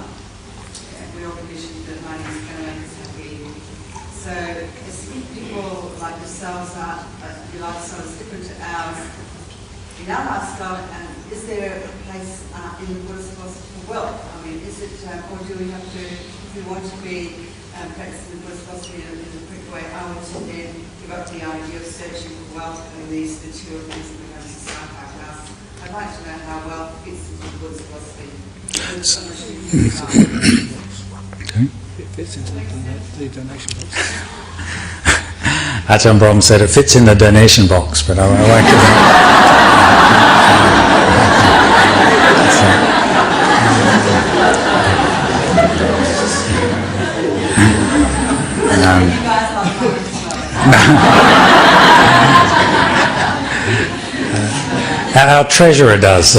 We're all conditioned that money is going to make us happy. So, as people like yourselves are, your lifestyle is different to ours. In our lifestyle, is there a place in the Buddhist philosophy for wealth? I mean, is it, or do we have to, if we want to be practicing the Buddhist philosophy in a quick way, I would to then give up the idea of searching for wealth and these material things that we have in society like ours? I'd like to know how wealth fits into the Buddhist philosophy. Okay. It fits into the donation box. Ajahn Brahm said it fits in the donation box, but I like our treasurer does.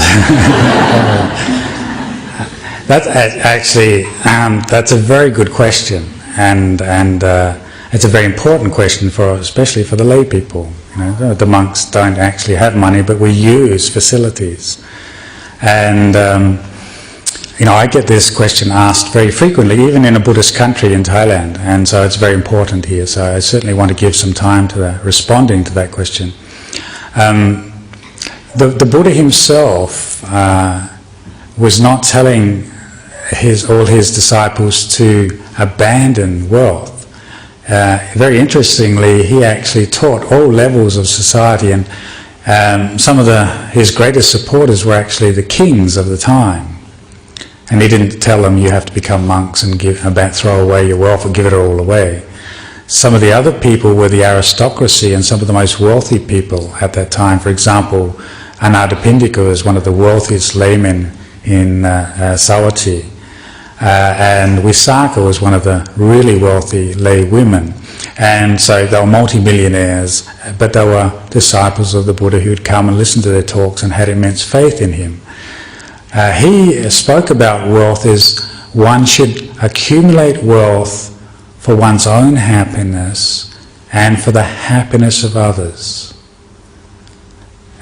That's actually that's a very good question, and it's a very important question especially for the lay people. You know, the monks don't actually have money, but we use facilities, and you know, I get this question asked very frequently, even in a Buddhist country in Thailand, and so it's very important here. So I certainly want to give some time to responding to that question. The Buddha himself was not telling all his disciples to abandon wealth. Very interestingly, he actually taught all levels of society, and some of his greatest supporters were actually the kings of the time. And he didn't tell them you have to become monks and throw away your wealth or give it all away. Some of the other people were the aristocracy and some of the most wealthy people at that time. For example, Anathapindika was one of the wealthiest laymen in Savatthi. And Visakha was one of the really wealthy lay women. And so they were multi-millionaires, but they were disciples of the Buddha who'd come and listened to their talks and had immense faith in him. He spoke about wealth as one should accumulate wealth for one's own happiness and for the happiness of others.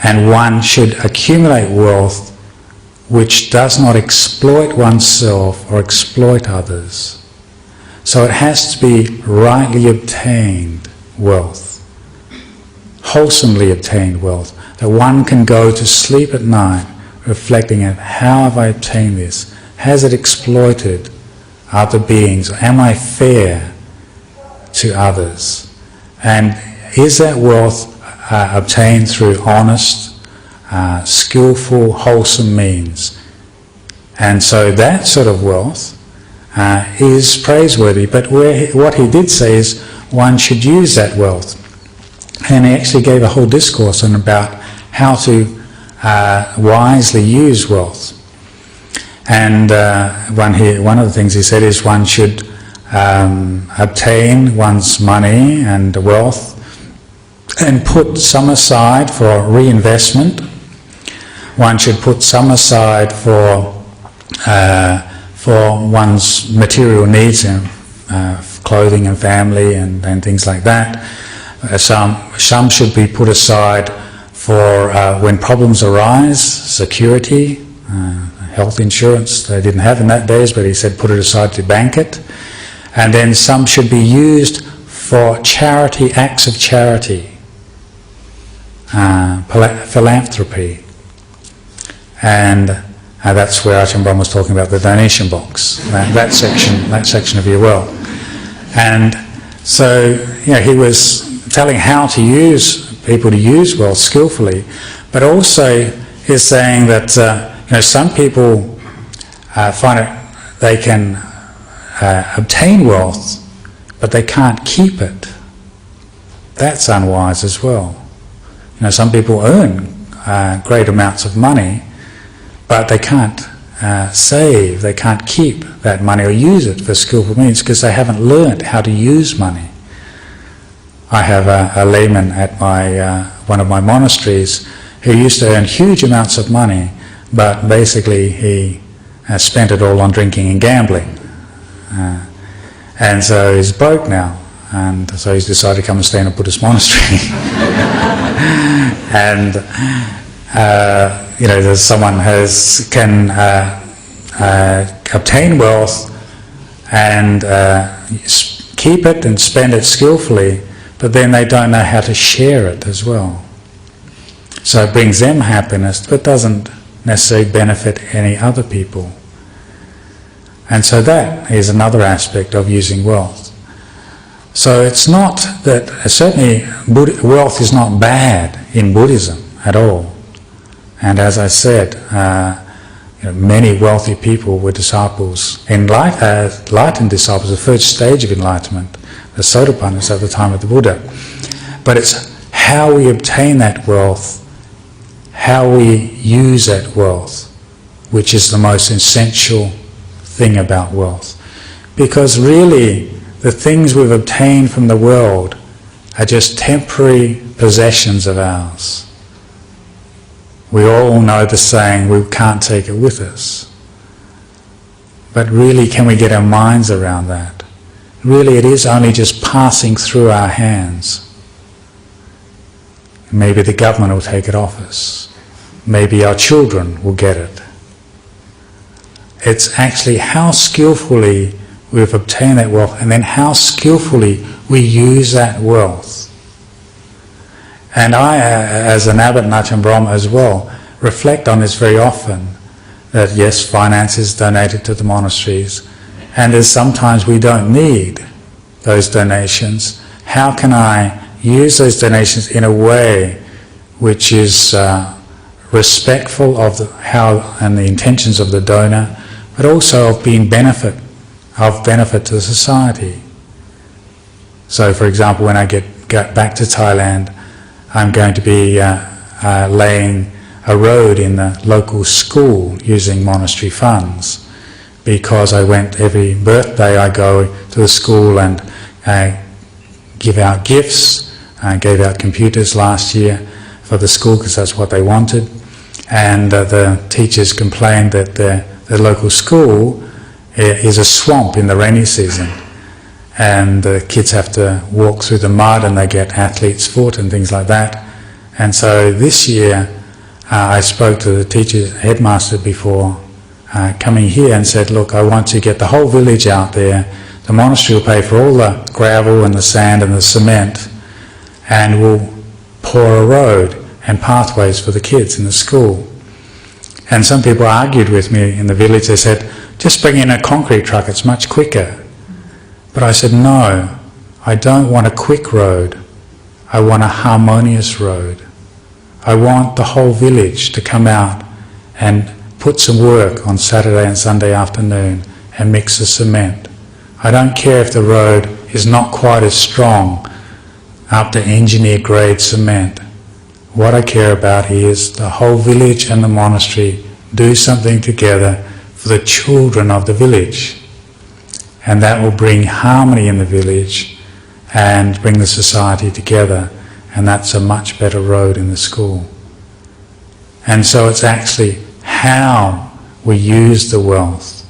And one should accumulate wealth which does not exploit oneself or exploit others. So it has to be rightly obtained wealth, wholesomely obtained wealth, that one can go to sleep at night reflecting on how have I obtained this? Has it exploited other beings? Am I fair to others? And is that wealth obtained through honest, skillful, wholesome means? And so that sort of wealth is praiseworthy. But what he did say is one should use that wealth. And he actually gave a whole discourse on about how to wisely use wealth. And one of the things he said is one should obtain one's money and wealth and put some aside for reinvestment. One should put some aside for one's material needs, clothing and family and things like that. Some should be put aside for when problems arise, security, health insurance they didn't have in that days, but he said put it aside to bank it. And then some should be used for charity, acts of charity, philanthropy. And that's where Ajahn Nyanadhammo was talking about the donation box, that section of your wealth. And so, he was telling how to use people to use wealth skillfully, but also he's saying that some people find it they can obtain wealth, but they can't keep it. That's unwise as well. Some people earn great amounts of money, but they can't save, they can't keep that money or use it for skillful means because they haven't learned how to use money. I have a layman at one of my monasteries who used to earn huge amounts of money, but basically he spent it all on drinking and gambling. And so he's broke now, and so he's decided to come and stay in a Buddhist monastery. And there's someone who can obtain wealth and keep it and spend it skillfully, but then they don't know how to share it as well. So it brings them happiness, but doesn't necessarily benefit any other people. And so that is another aspect of using wealth. So it's not that, certainly wealth is not bad in Buddhism at all. And as I said, many wealthy people were disciples, enlightened disciples, the first stage of enlightenment, the Sotapannas at the time of the Buddha. But it's how we obtain that wealth, how we use that wealth, which is the most essential thing about wealth. Because really, the things we've obtained from the world are just temporary possessions of ours. We all know the saying, we can't take it with us. But really, can we get our minds around that? Really, it is only just passing through our hands. Maybe the government will take it off us. Maybe our children will get it. It's actually how skillfully we've obtained that wealth, and then how skillfully we use that wealth. And I, as an abbot in Ajahn Nyanadhammo as well, reflect on this very often, that yes, finance is donated to the monasteries, and there's sometimes we don't need those donations. How can I use those donations in a way which is respectful of how and the intentions of the donor, but also of being benefit to the society. So, for example, when I get back to Thailand, I'm going to be laying a road in the local school using monastery funds, because I went every birthday, I go to the school and give out gifts. I gave out computers last year for the school because that's what they wanted, and the teachers complained that the local school is a swamp in the rainy season, and the kids have to walk through the mud and they get athlete's foot and things like that. And so this year I spoke to the teacher, headmaster before coming here, and said, look, I want to get the whole village out there. The monastery will pay for all the gravel and the sand and the cement, and we'll pour a road and pathways for the kids in the school. And some people argued with me in the village. They said, just bring in a concrete truck, it's much quicker. But I said, no, I don't want a quick road. I want a harmonious road. I want the whole village to come out and put some work on Saturday and Sunday afternoon and mix the cement. I don't care if the road is not quite as strong up to engineer grade cement. What I care about is the whole village and the monastery do something together for the children of the village. And that will bring harmony in the village and bring the society together. And that's a much better road in the school. And so it's actually how we use the wealth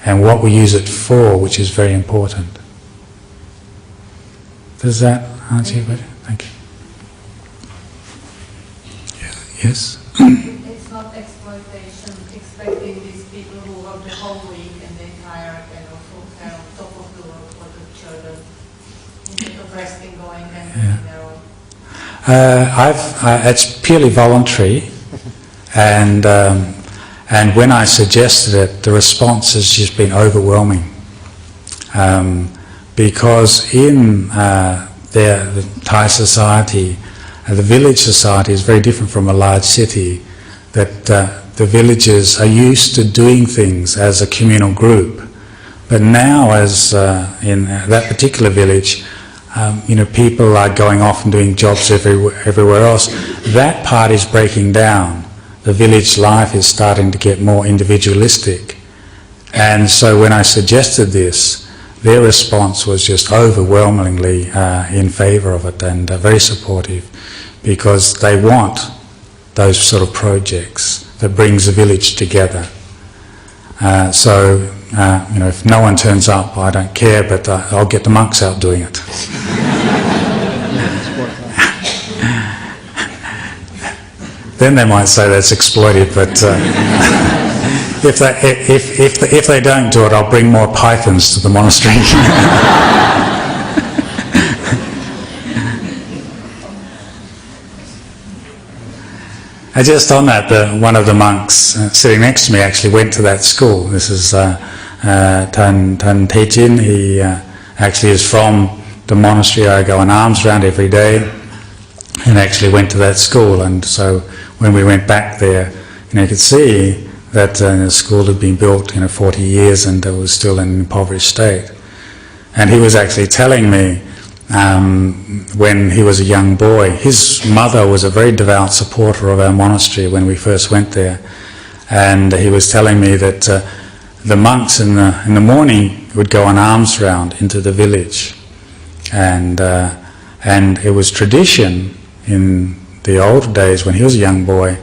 and what we use it for, which is very important. Does that answer your question? Thank you. Yeah. Yes? It's not exploitation, expecting these people who work the whole week and they tired and also they're on top of the world for the children, instead of resting, going and doing their own. It's purely voluntary, and when I suggested it, the response has just been overwhelming. Because in the Thai society, the village society is very different from a large city, that the villagers are used to doing things as a communal group. But now, as in that particular village, people are going off and doing jobs everywhere else. That part is breaking down. The village life is starting to get more individualistic. And so when I suggested this, their response was just overwhelmingly in favour of it and very supportive, because they want those sort of projects that brings the village together. If no one turns up, I don't care, but I'll get the monks out doing it. Then they might say that's exploitive, but if they don't do it, I'll bring more pythons to the monastery. Just on that, one of the monks sitting next to me actually went to that school. This is Tan Tejin. He actually is from the monastery I go on alms round every day, and actually went to that school. And so when we went back there, you could see that the school had been built 40 years and it was still in an impoverished state. And he was actually telling me when he was a young boy, his mother was a very devout supporter of our monastery when we first went there, and he was telling me that the monks in the morning would go on alms round into the village, and it was tradition in the old days when he was a young boy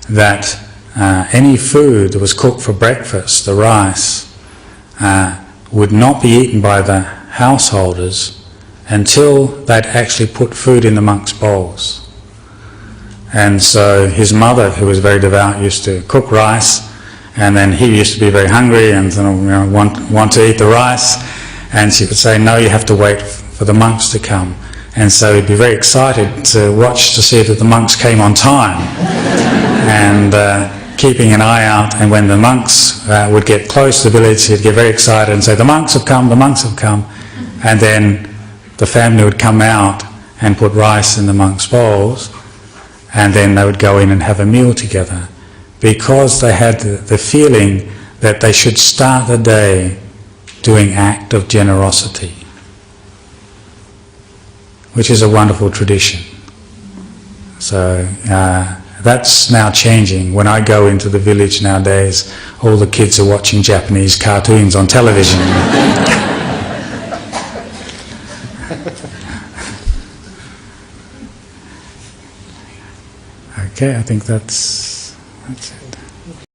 that any food that was cooked for breakfast, the rice, would not be eaten by the householders until they'd actually put food in the monks' bowls. And so his mother, who was very devout, used to cook rice, and then he used to be very hungry and want to eat the rice, and she would say, no, you have to wait for the monks to come. And so he'd be very excited to watch to see that the monks came on time, and keeping an eye out, and when the monks would get close to the village, he'd get very excited and say, the monks have come, the monks have come, and then the family would come out and put rice in the monks' bowls, and then they would go in and have a meal together, because they had the feeling that they should start the day doing act of generosity, which is a wonderful tradition. So that's now changing. When I go into the village nowadays, all the kids are watching Japanese cartoons on television. Okay, I think that's it.